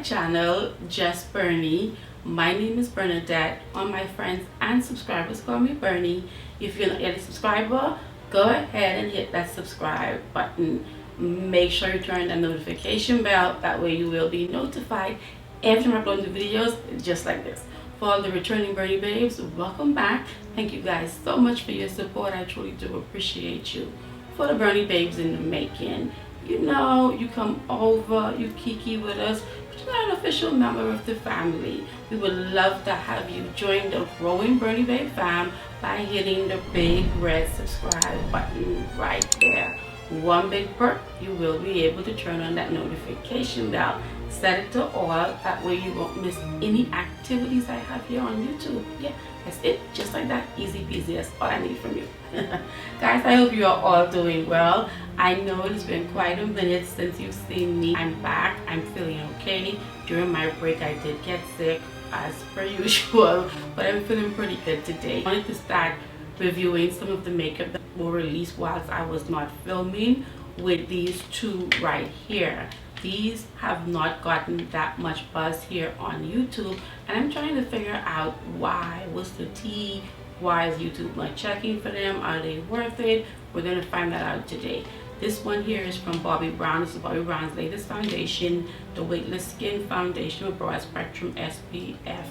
channel, Just Bernie. My name is Bernadette. All my friends and subscribers call me Bernie. If you're not yet a subscriber, go ahead and hit that subscribe button. Make sure you turn the notification bell, that way you will be notified every time I upload the videos just like this. For all the returning Bernie babes, welcome back. Thank you guys so much for your support. I truly do appreciate you. For the Bernie babes in the making, you know, you come over, you kiki with us, but you're not an official member of the family. We would love to have you join the growing Bernie babe fam by hitting the big red subscribe button right there. One big perk, you will be able to turn on that notification bell. Set it to all, that way you won't miss any activities I have here on YouTube. Yeah, that's it, just like that, easy peasy. That's all I need from you. Guys, I hope you are all doing well. I know it's been quite a minute since you've seen me. I'm back, I'm feeling okay. During my break I did get sick as per usual, but I'm feeling pretty good today. I wanted to start reviewing some of the makeup that were released whilst I was not filming with these two right here. These have not gotten that much buzz here on YouTube, and I'm trying to figure out why. What's the tea? Why is YouTube not checking for them? Are they worth it? We're going to find that out today. This one here is from Bobbi Brown. This is Bobbi Brown's latest foundation, the Weightless Skin Foundation with Broad Spectrum SPF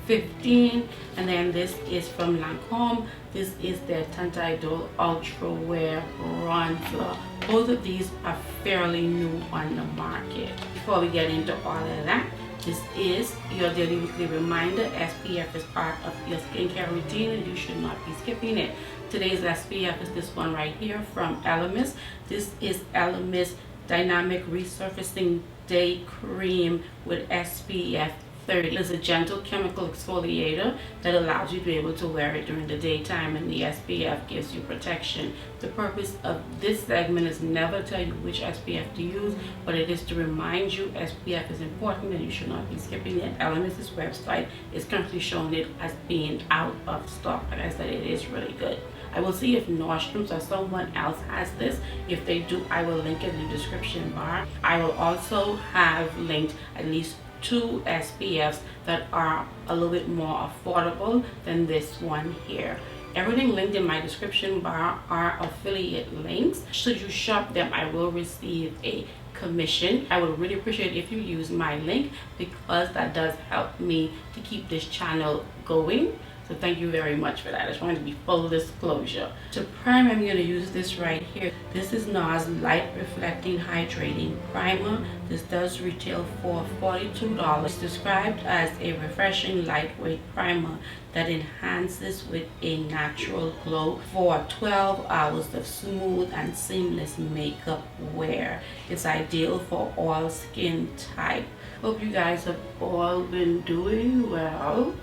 15. And then this is from Lancôme. This is their Teint Idole Ultra Wear Bronzer. Both of these are fairly new on the market. Before we get into all of that, this is your daily weekly reminder. SPF is part of your skincare routine and you should not be skipping it. Today's SPF is this one right here from Luminous. This is Luminous Dynamic Resurfacing Day Cream with SPF 30. It's a gentle chemical exfoliator that allows you to be able to wear it during the daytime, and the SPF gives you protection. The purpose of this segment is never to tell you which SPF to use, but it is to remind you SPF is important and you should not be skipping it. Luminous' website is currently showing it as being out of stock. Like I said, it is really good. I will see if Nordstrom's or someone else has this. If they do, I will link it in the description bar. I will also have linked at least 2 SPFs that are a little bit more affordable than this one here. Everything linked in my description bar are affiliate links. Should you shop them, I will receive a commission. I would really appreciate it if you use my link, because that does help me to keep this channel going. So thank you very much for that. I just wanted to be full disclosure. To prime, I'm going to use this right here. This is NARS Light Reflecting Hydrating Primer. This does retail for $42. It's described as a refreshing lightweight primer that enhances with a natural glow for 12 hours of smooth and seamless makeup wear. It's ideal for all skin type. Hope you guys have all been doing well.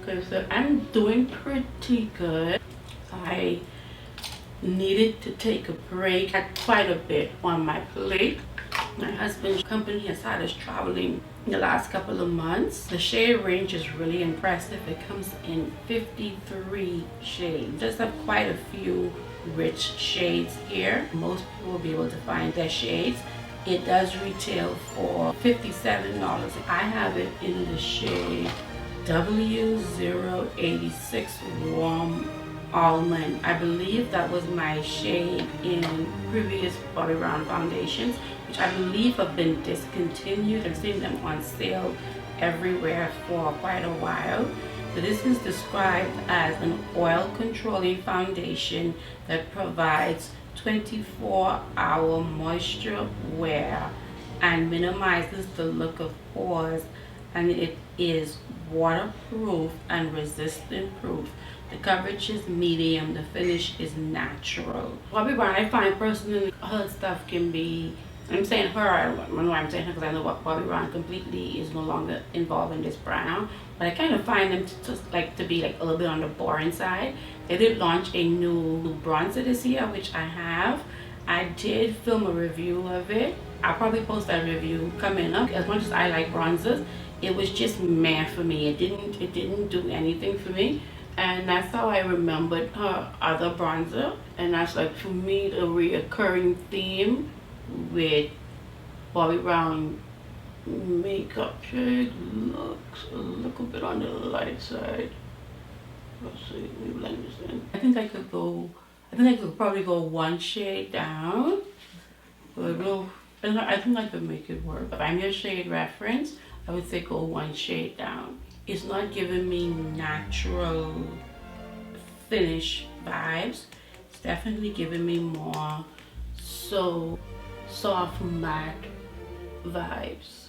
Okay, so I'm doing pretty good. I needed to take a break. I had quite a bit on my plate. My husband's company has had us traveling the last couple of months. The shade range is really impressive. It comes in 53 shades. Just have quite a few rich shades here. Most people will be able to find their shades. It does retail for $57. I have it in the shade W086 Warm Almond. I believe that was my shade in previous Bobbi Brown foundations, which I believe have been discontinued. I've seen them on sale everywhere for quite a while. So this is described as an oil controlling foundation that provides 24-hour moisture wear and minimizes the look of pores, and it is waterproof and resistant proof. The coverage is medium, the finish is natural. Bobbi Brown, I find personally her stuff can be, I'm saying her, I don't know why I'm saying her because I know what Bobbi Brown completely is no longer involved in this brand, but I kind of find them to be like a little bit on the boring side. They did launch a new bronzer this year, which I have. I did film a review of it. I'll probably post that review coming up. As much as I like bronzers, it was just meh for me. It didn't do anything for me, and that's how I remembered her other bronzer. And that's like, for me, the reoccurring theme with Bobbi Brown makeup shade looks a little bit on the light side. Let's see, let me blend this in. I think I could probably go one shade down, but I think I could make it work. If I'm your shade reference, I would say go one shade down. It's not giving me natural finish vibes. It's definitely giving me more so soft matte vibes.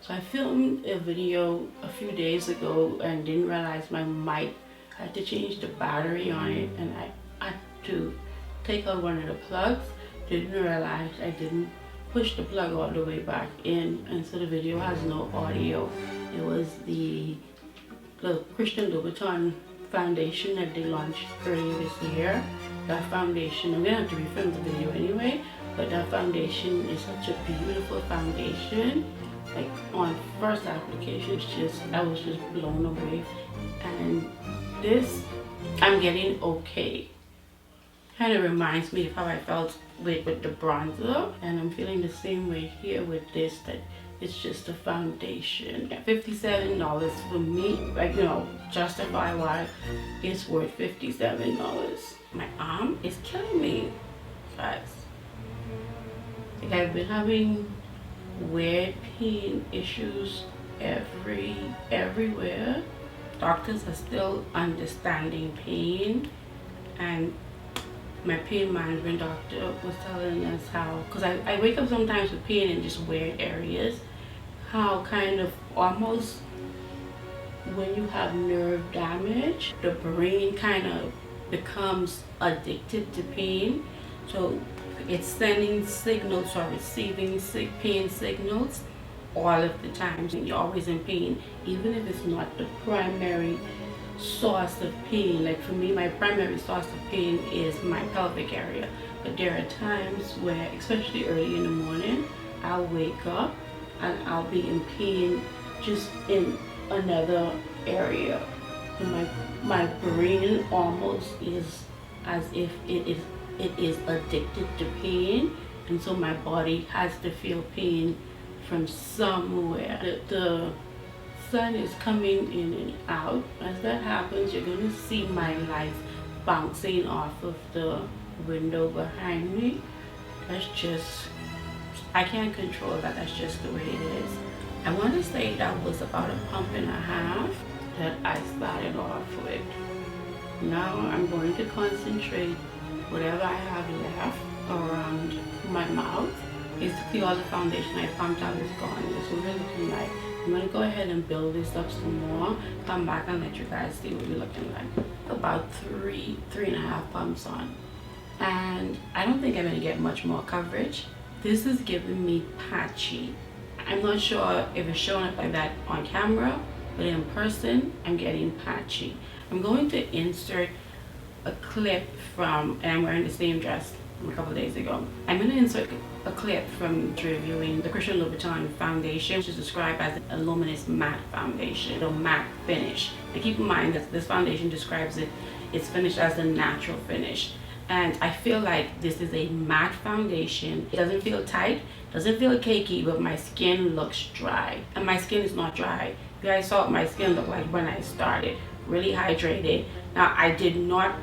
So I filmed a video a few days ago and didn't realize my mic had to change the battery on it, and I had to take out one of the plugs. Didn't realize I didn't push the plug all the way back in, and so the video has no audio. It was the Christian Louboutin foundation that they launched earlier this year. That foundation, I'm gonna have to refilm the video anyway, but that foundation is such a beautiful foundation. Like on first application, I was just blown away. And this, I'm getting okay. Kind of reminds me of how I felt with the bronzer, and I'm feeling the same way here with this, that it's just a foundation. $57 for me, like, you know, justify why it's worth $57. My arm is killing me, guys. Like, I've been having weird pain issues everywhere. Doctors are still understanding pain, and my pain management doctor was telling us how, because I wake up sometimes with pain in just weird areas, how kind of almost when you have nerve damage, the brain kind of becomes addicted to pain. So it's sending signals or receiving pain signals all of the time. You're always in pain, even if it's not the primary source of pain. Like for me, my primary source of pain is my pelvic area, but there are times where, especially early in the morning, I'll wake up and I'll be in pain just in another area, and my brain almost is as if it is addicted to pain, and so my body has to feel pain from somewhere. The sun is coming in and out. As that happens, you're going to see my lights bouncing off of the window behind me. That's just, I can't control that. That's just the way it is. I want to say that was about a pump and a half that I started off with. Now I'm going to concentrate whatever I have left around my mouth. Basically all the foundation I pumped out is gone. This is what we're looking like. I'm going to go ahead and build this up some more, come back and let you guys see what we're looking like. About three and a half pumps on. And I don't think I'm going to get much more coverage. This is giving me patchy. I'm not sure if it's showing up like that on camera, but in person, I'm getting patchy. I'm going to insert a clip from, and I'm wearing the same dress from a couple of days ago. I'm going to insert a clip from reviewing the Christian Louboutin foundation, which is described as a luminous matte foundation, a matte finish. And keep in mind that this foundation describes it's finished as a natural finish. And I feel like this is a matte foundation. It doesn't feel tight, doesn't feel cakey, but my skin looks dry. And my skin is not dry. You guys saw what my skin looked like when I started. Really hydrated. Now, I did not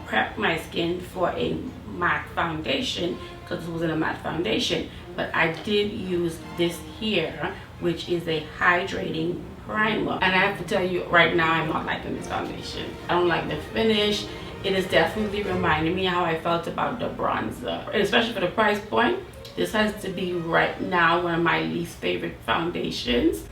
prep my skin for a matte foundation because this wasn't a matte foundation, but I did use this here, which is a hydrating primer. And I have to tell you right now, I'm not liking this foundation. I don't like the finish. It is definitely reminding me how I felt about the bronzer, and especially for the price point. This has to be right now one of my least favorite foundations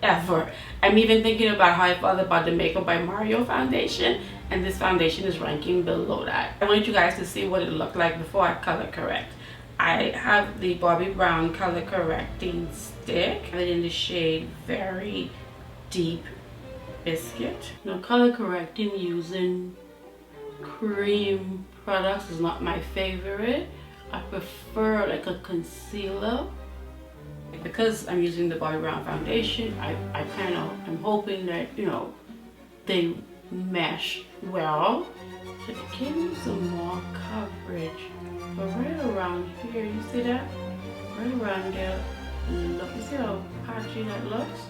ever. I'm even thinking about how I felt about the Makeup by Mario foundation, and this foundation is ranking below that. I wanted you guys to see what it looked like before I color correct. I have the Bobbi Brown color correcting stick. I have it in the shade Very Deep Biscuit. Now, color correcting using cream products is not my favorite. I prefer like a concealer. Because I'm using the Bobbi Brown foundation, I'm hoping that, you know, they mesh well. So it gave me some more coverage. But right around here, you see that? Right around there, Look, you see how patchy that looks?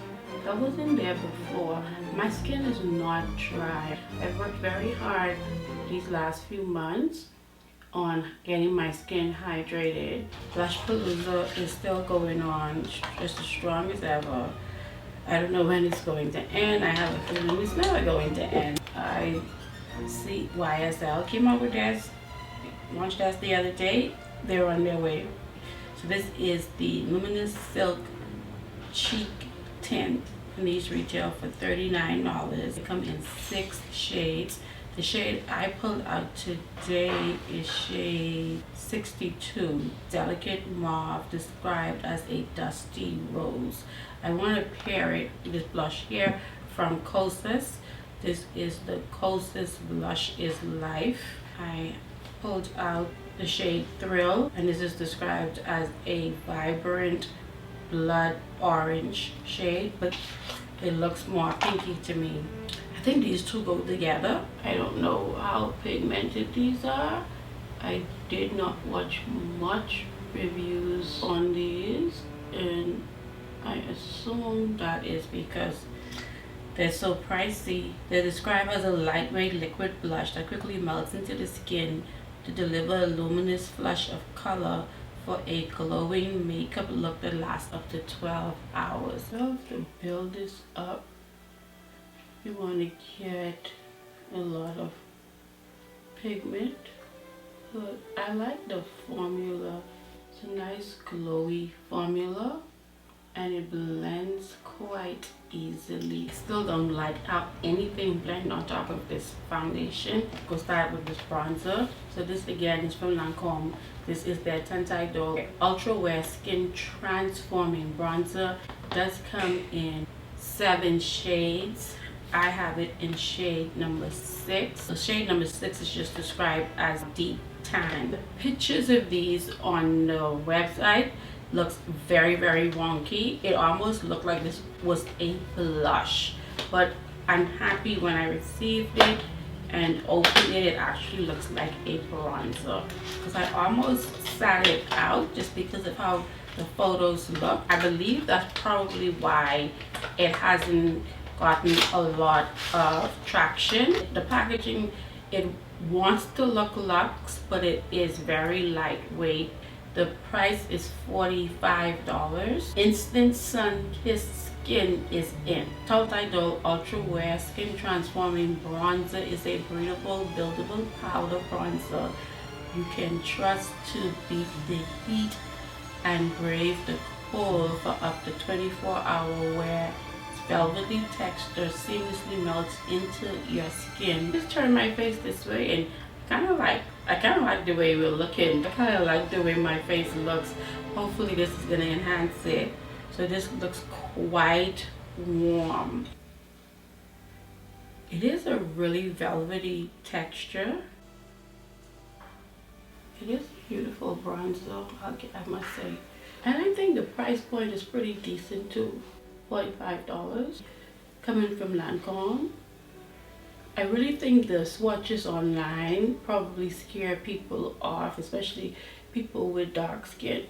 That wasn't there before. My skin is not dry. I've worked very hard these last few months on getting my skin hydrated. Blush Palooza is still going on, just as strong as ever. I don't know when it's going to end. I have a feeling it's never going to end. I see YSL came out with theirs, launched theirs the other day. They're on their way. So this is the Luminous Silk Cheek Tint, and these retail for $39. They come in 6 shades. The shade I pulled out today is shade 62, Delicate Mauve, described as a dusty rose. I want to pair it with this blush here from Kosas. This is the Kosas Blush is Life. I pulled out the shade Thrill, and this is described as a vibrant blood orange shade, but it looks more pinky to me. I think these two go together. I don't know how pigmented these are. I did not watch much reviews on these, and I assume that is because they're so pricey. They're described as a lightweight liquid blush that quickly melts into the skin to deliver a luminous flush of color for a glowing makeup look that lasts up to 12 hours. So to build this up, you want to get a lot of pigment, but I like the formula. It's a nice glowy formula and it blends quite easily. Still don't like how anything blend on top of this foundation. Go start with this bronzer. So this again is from Lancôme. This is their Teint Idole Ultra Wear Skin Transforming Bronzer. It does come in 7 shades. I have it in shade number 6. So shade number 6 is just described as deep tan. The pictures of these on the website looks very wonky. It almost looked like this was a blush, but I'm happy when I received it and opened it. It actually looks like a bronzer, because I almost sat it out just because of how the photos look. I believe that's probably why it hasn't gotten a lot of traction. The packaging, it wants to look luxe, but it is very lightweight. The price is $45. Instant Sun Kissed Skin is in. Teint Idole Ultra Wear Skin Transforming Bronzer is a breathable, buildable powder bronzer you can trust to beat the heat and brave the cold for up to 24-hour wear. Velvety texture seamlessly melts into your skin. Just turn my face this way, and I kind of like the way we're looking. I kind of like the way my face looks. Hopefully this is going to enhance it. So this looks quite warm. It is a really velvety texture. It is a beautiful bronzer, I must say. And I think the price point is pretty decent too. $45 coming from Lancôme. I really think the swatches online probably scare people off, especially people with dark skin,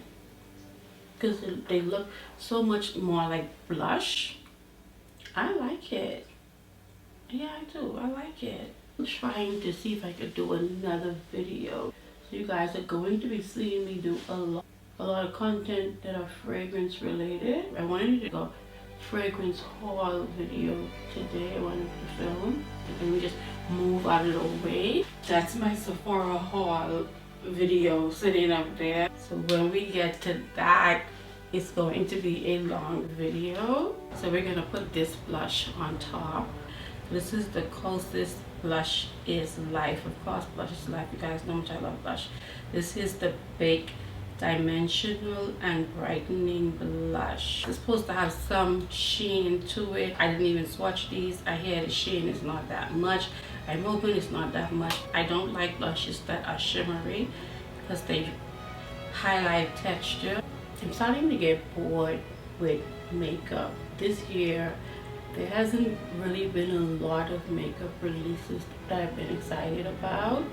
because they look so much more like blush. I like it. Yeah, I do. I like it. I'm trying to see if I could do another video. So you guys are going to be seeing me do a lot of content that are fragrance related. I wanted to go fragrance haul video today. I wanted to film. Let me just move out of the way. That's my Sephora haul video sitting up there. So when we get to that, it's going to be a long video. So we're gonna put this blush on top. This is the Kosas Blush is Life. Of course, blush is life. You guys know how much I love blush. This is the Bake Dimensional and Brightening Blush. It's supposed to have some sheen to it. I didn't even swatch these. I hear the sheen is not that much. I'm hoping it's not that much. I don't like blushes that are shimmery because they highlight texture. I'm starting to get bored with makeup. This year there hasn't really been a lot of makeup releases that I've been excited about.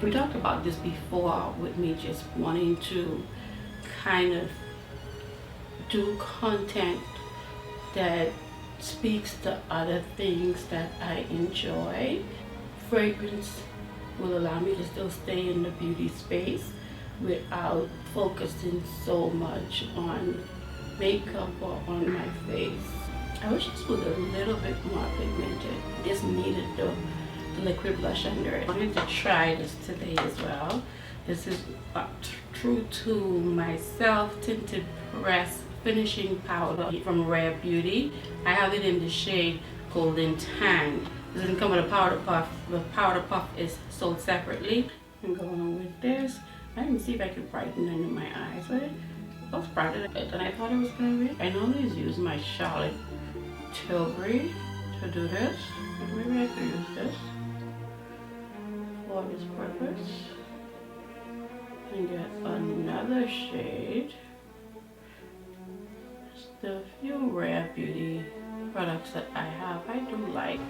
We talked about this before with me just wanting to kind of do content that speaks to other things that I enjoy. Fragrance will allow me to still stay in the beauty space without focusing so much on makeup or on my face. I wish this was a little bit more pigmented. This needed the liquid blush under it. I wanted to try this today as well. This is true to myself tinted press finishing powder from Rare Beauty. I have it in the shade Golden Tan. This doesn't come with a powder puff. The powder puff is sold separately. I'm going with this. I can see if I can brighten under my eyes with it. It looks brighter than I thought it was going to be. I normally use my Charlotte Tilbury to do this. But maybe I could use this for this purpose. And get another shade. Just a few Rare Beauty products that I have, I do like.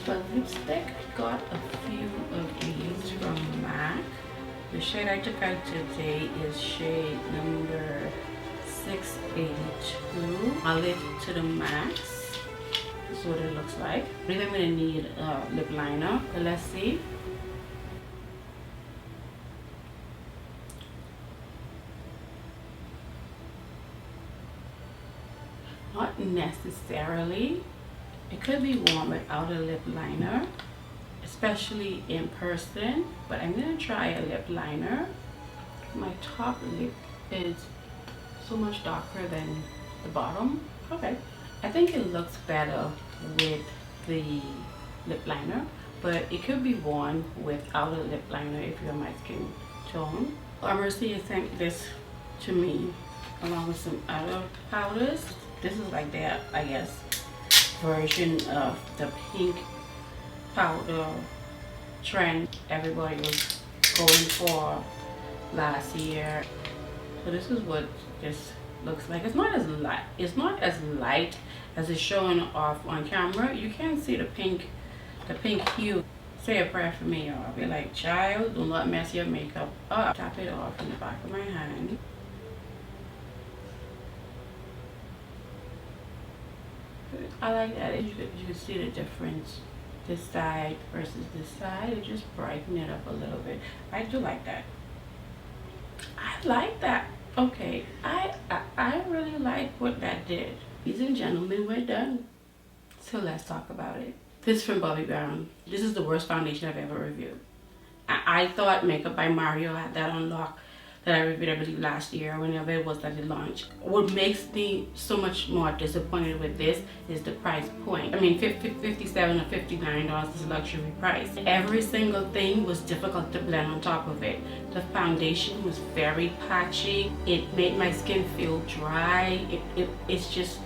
For lipstick, I got a few of these from MAC. The shade I took out today is shade number 682. I'll lit to the max. This is what it looks like. I believe I'm going to need a lip liner. So let's see. Not necessarily. It could be warm without a lip liner, especially in person, but I'm gonna try a lip liner. My top lip is so much darker than the bottom. Okay, I think it looks better with the lip liner, but it could be worn without a lip liner if you're my skin tone. Mercier sent this to me along with some other powders. This is like their, I guess, version of the pink powder trend everybody was going for last year. So this is what this looks like. It's not as light. It's not as light as it's showing off on camera. You can see the pink hue. Say a prayer for me, y'all. Be like, child, do not mess your makeup up. Tap it off in the back of my hand. I like that. You can see the difference. This side versus this side. It just brighten it up a little bit. I do like that. I like that. Okay, I really like what that did. Ladies and gentlemen, we're done. So let's talk about it. This is from Bobbi Brown. This is the worst foundation I've ever reviewed. I thought Makeup by Mario had that on lock that I reviewed, I believe, last year, whenever it was that it launched. What makes me so much more disappointed with this is the price point. I mean, $57 or $59 is a luxury price. Every single thing was difficult to blend on top of it. The foundation was very patchy. It made my skin feel dry. It's just,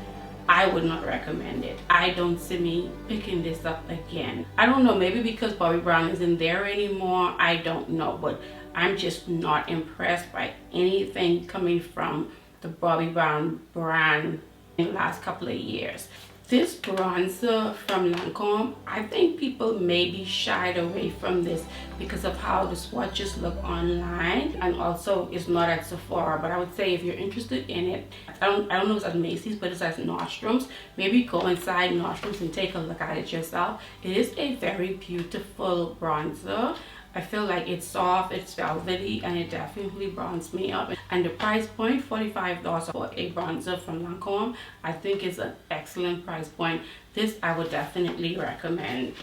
I would not recommend it. I don't see me picking this up again. I don't know, maybe because Bobbi Brown isn't there anymore, I don't know, but I'm just not impressed by anything coming from the Bobbi Brown brand in the last couple of years. This bronzer from Lancôme, I think people maybe shied away from this because of how the swatches look online, and also it's not at Sephora. But I would say if you're interested in it, I don't know if it's at Macy's, but it's at Nordstrom's. Maybe go inside Nordstrom's and take a look at it yourself. It is a very beautiful bronzer. I feel like it's soft, it's velvety, and it definitely bronzed me up. And the price point, $45 for a bronzer from Lancôme, I think is an excellent price point. This I would definitely recommend.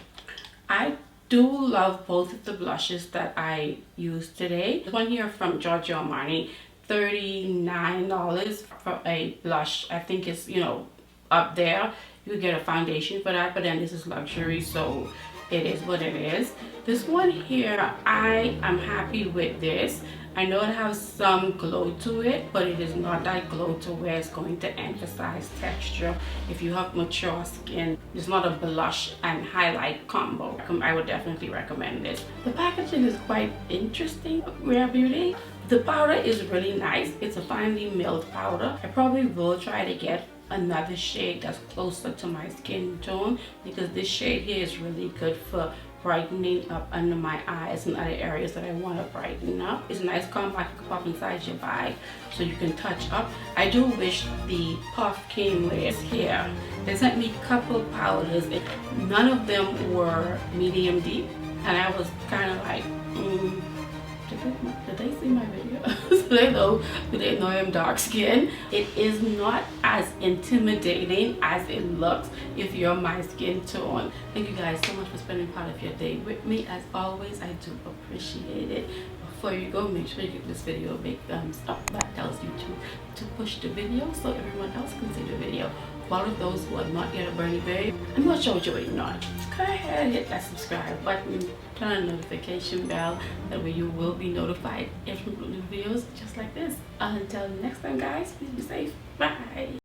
I do love both of the blushes that I used today. This one here from Giorgio Armani, $39 for a blush. I think it's, you know, up there. You get a foundation for that, but then this is luxury, so it is what it is. This one here, I am happy with this. I know it has some glow to it, but it is not that glow to where it's going to emphasize texture. If you have mature skin, it's not a blush and highlight combo. I would definitely recommend this. The packaging is quite interesting, Rare Beauty. The powder is really nice. It's a finely milled powder. I probably will try to get another shade that's closer to my skin tone, because this shade here is really good for brightening up under my eyes and other areas that I want to brighten up. It's a nice compact you can pop inside your bag so you can touch up. I do wish the puff came with here. They sent me a couple of powders. None of them were medium deep, and I was kind of like, did they see my video? Do they know I'm dark skin? It is not as intimidating as it looks if you're my skin tone. Thank you guys so much for spending part of your day with me. As always, I do appreciate it. Before you go, make sure you give this video a big thumbs up. That tells YouTube to push the video so everyone else can see the video. For all of those who are not yet a Bernie babe, I'm not sure what you're waiting on. Go ahead and hit that subscribe button, turn on the notification bell, that way you will be notified if we upload new videos just like this. Until next time guys, please be safe. Bye.